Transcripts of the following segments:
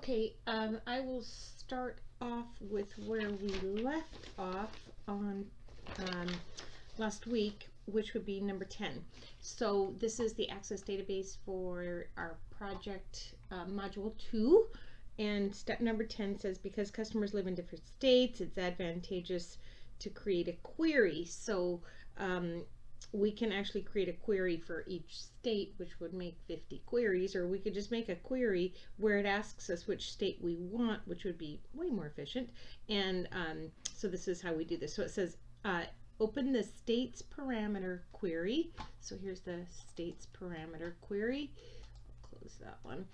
Okay, I will start off with where we left off on last week, which would be number 10. So this is the Access database for our project module 2. And step number 10 says because customers live in different states, it's advantageous to create a query. So we can actually create a query for each state, which would make 50 queries, or we could just make a query where it asks us which state we want, which would be way more efficient. And so this is how we do this. So it says open the states parameter query. So here's the states parameter query. I'll close that one.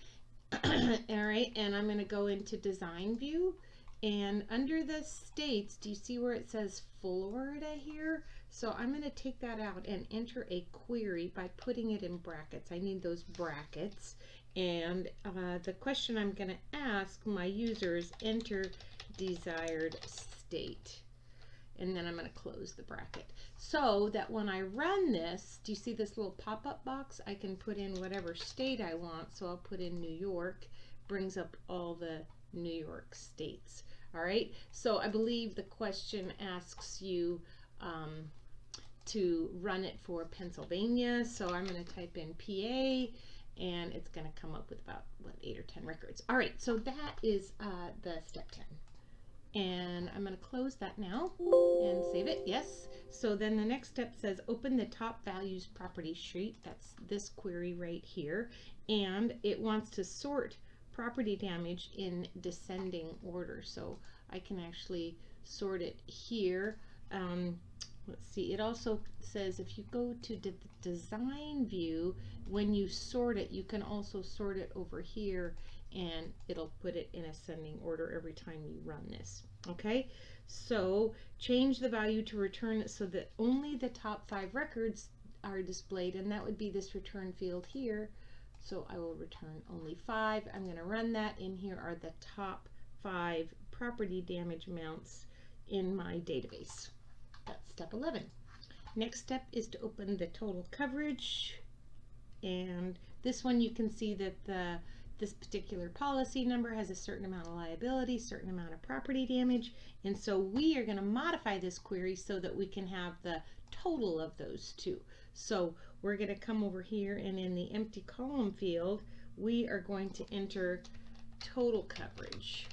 All right, and I'm going to go into design view, and under the states, do you see where it says Florida here? So I'm going to take that out and enter a query by putting it in brackets. I need those brackets, and the question I'm going to ask my users, enter desired state, and then I'm going to close the bracket so that when I run this, do you see this little pop-up box? I can put in whatever state I want. So I'll put in New York, brings up all the New York states. All right, so I believe the question asks you to run it for Pennsylvania. So I'm going to type in PA, and it's going to come up with about, what, 8 or 10 records. All right, so that is the step 10. And I'm going to close that now and save it. Yes. So then the next step says open the top values property sheet. That's this query right here. And it wants to sort property damage in descending order. So I can actually sort it here. Let's see. It also says if you go to the design view, when you sort it, you can also sort it over here, and it'll put it in ascending order every time you run this. Okay, so change the value to return so that only the top 5 records are displayed, and that would be this return field here. So I will return only 5. I'm going to run that. In here are the top 5 property damage amounts in my database. That's step 11. Next step is to open the total coverage, and this one you can see that this particular policy number has a certain amount of liability, certain amount of property damage, and so we are going to modify this query so that we can have the total of those two. So we're going to come over here, and in the empty column field, we are going to enter total coverage,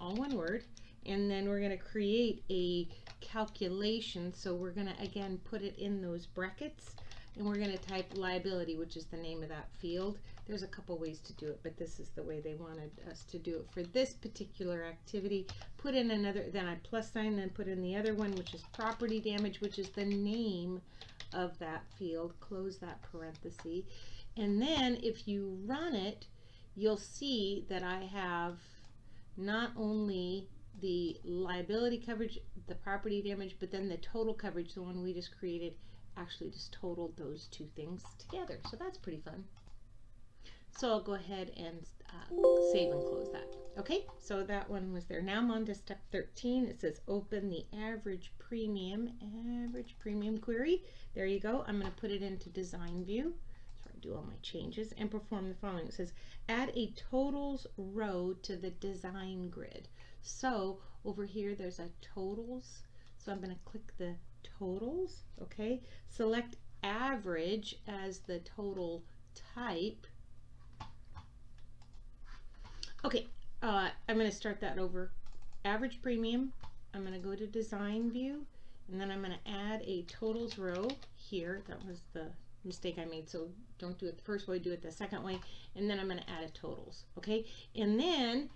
all one word, and then we're going to create a calculation. So we're going to again put it in those brackets, and we're going to type liability, which is the name of that field. There's a couple ways to do it, but this is the way they wanted us to do it for this particular activity. Put in another, then I plus sign, then put in the other one, which is property damage, which is the name of that field. Close that parenthesis. And then if you run it, you'll see that I have not only the liability coverage, the property damage, but then the total coverage, the one we just created, actually just totaled those two things together. So that's pretty fun. So I'll go ahead and save and close that. Okay, so that one was there. Now I'm on to step 13. It says open the average premium query. There you go. I'm going to put it into design view. So I do all my changes and perform the following. It says add a totals row to the design grid. So over here there's a totals. So I'm going to click the totals. Okay, select average as the total type. Okay, I'm going to start that over. Average premium, I'm going to go to design view, and then I'm going to add a totals row here. That was the mistake I made, so don't do it the first way, do it the second way, and then I'm going to add a totals. Okay, and then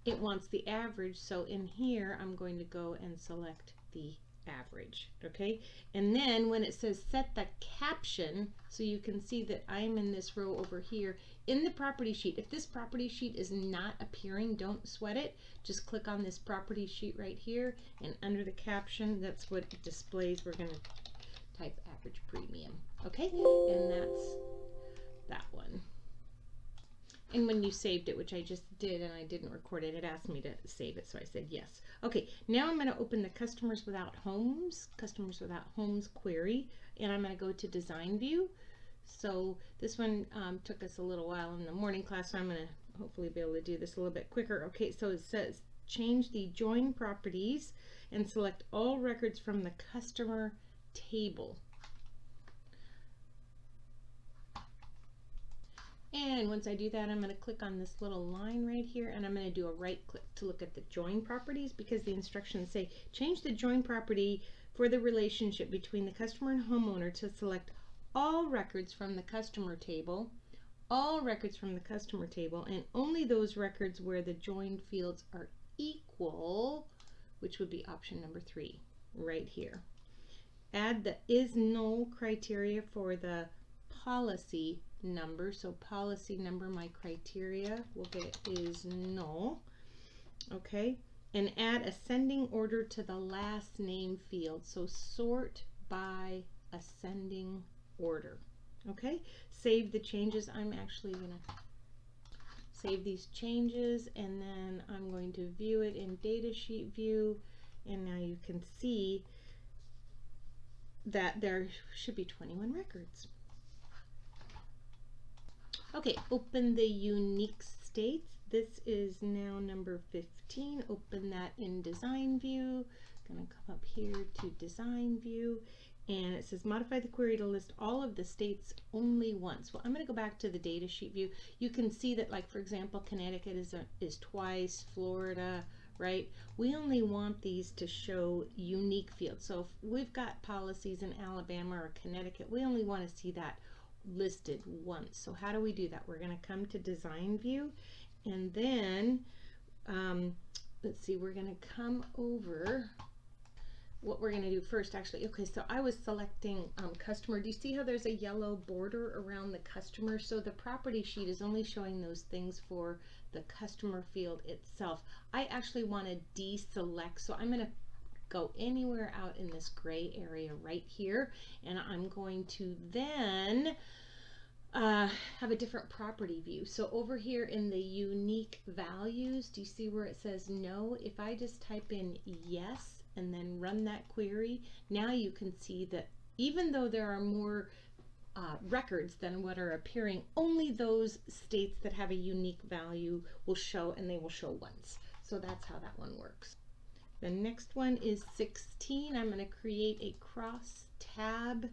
it wants the average, so in here I'm going to go and select the average. Okay, and then when it says set the caption, so you can see that I'm in this row over here in the property sheet. If this property sheet is not appearing, don't sweat it. Just click on this property sheet right here, and under the caption, that's what it displays. We're going to type average premium. Okay, and that's that one. And when you saved it, which I just did and I didn't record it, it asked me to save it, so I said yes. Okay, now I'm going to open the Customers Without Homes query, and I'm going to go to Design View. So this one took us a little while in the morning class, so I'm going to hopefully be able to do this a little bit quicker. Okay, so it says change the join properties and select all records from the customer table. And once I do that, I'm going to click on this little line right here, and I'm going to do a right click to look at the join properties, because the instructions say change the join property for the relationship between the customer and homeowner to select all records from the customer table, all records from the customer table, and only those records where the joined fields are equal, which would be option number 3 right here. Add the is null criteria for the policy number. So policy number, my criteria, will get is null. Okay, and add ascending order to the last name field. So sort by ascending order. Okay, save the changes. I'm actually going to save these changes, and then I'm going to view it in datasheet view, and now you can see that there should be 21 records. Okay, open the unique states. This is now number 15. Open that in design view. Gonna come up here to design view, and it says modify the query to list all of the states only once. Well, I'm going to go back to the datasheet view. You can see that, like, for example, Connecticut is twice, Florida, right? We only want these to show unique fields. So if we've got policies in Alabama or Connecticut, we only want to see that listed once. So how do we do that? We're going to come to design view, and then let's see, we're going to come over. What we're going to do first, actually, okay, so I was selecting customer. Do you see how there's a yellow border around the customer? So the property sheet is only showing those things for the customer field itself. I actually want to deselect, so I'm going to go anywhere out in this gray area right here, and I'm going to then have a different property view. So over here in the unique values, do you see where it says no? If I just type in yes and then run that query, now you can see that even though there are more records than what are appearing, only those states that have a unique value will show, and they will show once. So that's how that one works. The next one is 16. I'm going to create a cross tab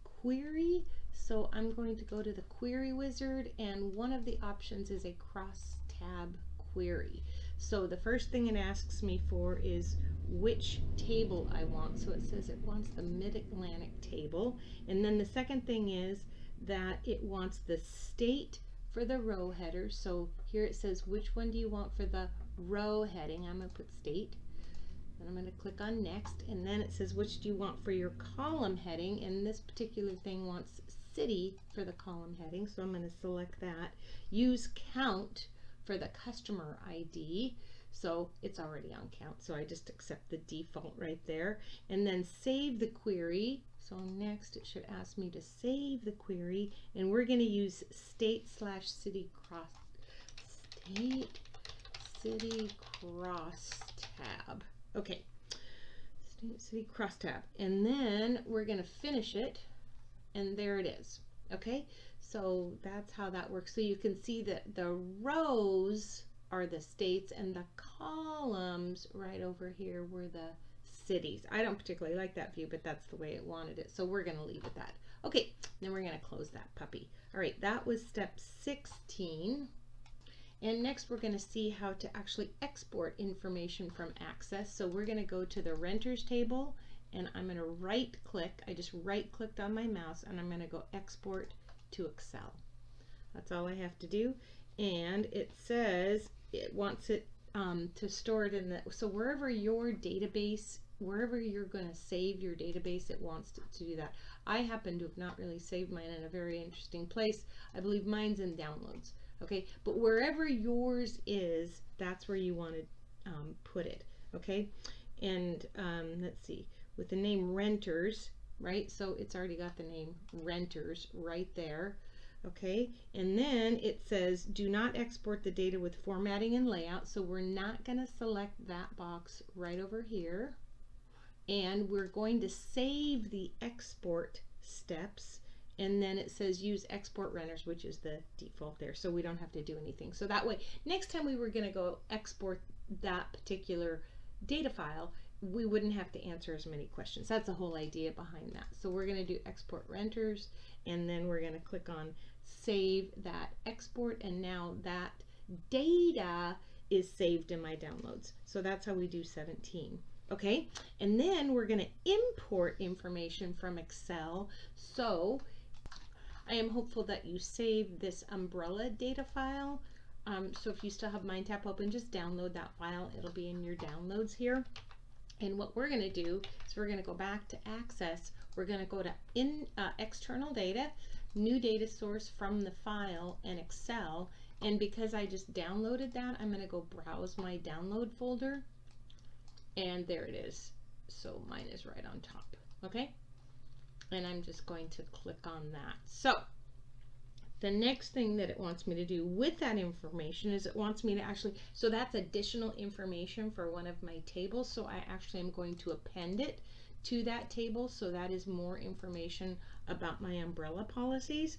query. So I'm going to go to the query wizard, and one of the options is a cross tab query. So the first thing it asks me for is which table I want. So it says it wants the Mid-Atlantic table. And then the second thing is that it wants the state for the row header. So here it says which one do you want for the row heading. I'm going to put state. And I'm going to click on next, and then it says which do you want for your column heading, and this particular thing wants city for the column heading, so I'm going to select that. Use count for the customer ID, so it's already on count, so I just accept the default right there, and then save the query. So next it should ask me to save the query, and we're going to use state/city cross tab. Okay, state city crosstab, and then we're going to finish it, and there it is. Okay, so that's how that works. So you can see that the rows are the states, and the columns right over here were the cities. I don't particularly like that view, but that's the way it wanted it, so we're going to leave it that. Okay, then we're going to close that puppy. All right, that was step 16. And next we're going to see how to actually export information from Access. So we're going to go to the renters table, and I'm going to right click. I just right clicked on my mouse, and I'm going to go export to Excel. That's all I have to do. And it says it wants it to store it in the, so wherever your database, wherever you're going to save your database, it wants to do that. I happen to have not really saved mine in a very interesting place. I believe mine's in downloads. Okay, but wherever yours is, that's where you want to put it. Okay, and let's see, with the name renters, right? So it's already got the name renters right there. Okay, and then it says do not export the data with formatting and layout. So we're not going to select that box right over here, and we're going to save the export steps. And then it says use export renters, which is the default there, so we don't have to do anything. So that way, next time we were going to go export that particular data file, we wouldn't have to answer as many questions. That's the whole idea behind that. So we're going to do export renters, and then we're going to click on save that export, and now that data is saved in my downloads. So that's how we do 17. Okay, and then we're going to import information from Excel. So I am hopeful that you save this umbrella data file. So if you still have MindTap open, just download that file. It'll be in your downloads here. And what we're going to do is we're going to go back to Access. We're going to go to external data, new data source from the file, and Excel. And because I just downloaded that, I'm going to go browse my download folder. And there it is. So mine is right on top. Okay. And I'm just going to click on that. So the next thing that it wants me to do with that information is it wants me to actually, so that's additional information for one of my tables. So I actually am going to append it to that table. So that is more information about my umbrella policies.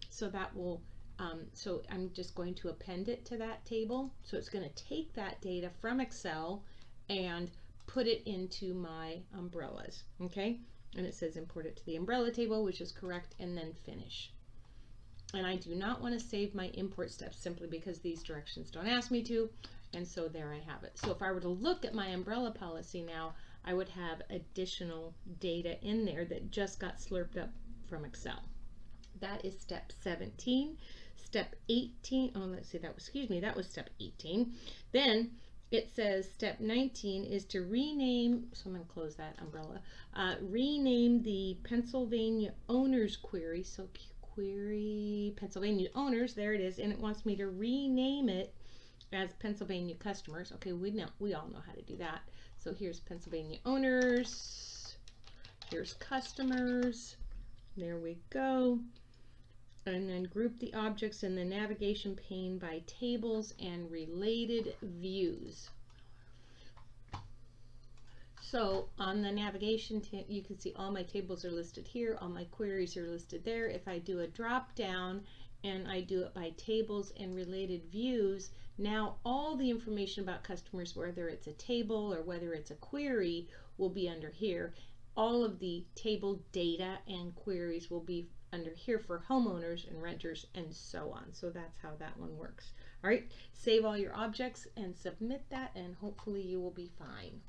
So that will, so I'm just going to append it to that table. So it's going to take that data from Excel and put it into my umbrellas. Okay. And it says import it to the umbrella table, which is correct, and then finish. And I do not want to save my import steps simply because these directions don't ask me to. And so there I have it. So if I were to look at my umbrella policy now, I would have additional data in there that just got slurped up from Excel. That is step 17. Step 18, oh, let's see, that was, excuse me, that was step 18. Then it says step 19 is to rename, so I'm going to close that umbrella, rename the Pennsylvania owners query. So query Pennsylvania owners, there it is, and it wants me to rename it as Pennsylvania customers. Okay, we all know how to do that. So here's Pennsylvania owners, here's customers, there we go. And then group the objects in the navigation pane by tables and related views. So on the navigation, you can see all my tables are listed here, all my queries are listed there. If I do a drop down and I do it by tables and related views, now all the information about customers, whether it's a table or whether it's a query, will be under here. All of the table data and queries will be under here for homeowners and renters and so on. So that's how that one works. All right, save all your objects and submit that, and hopefully you will be fine.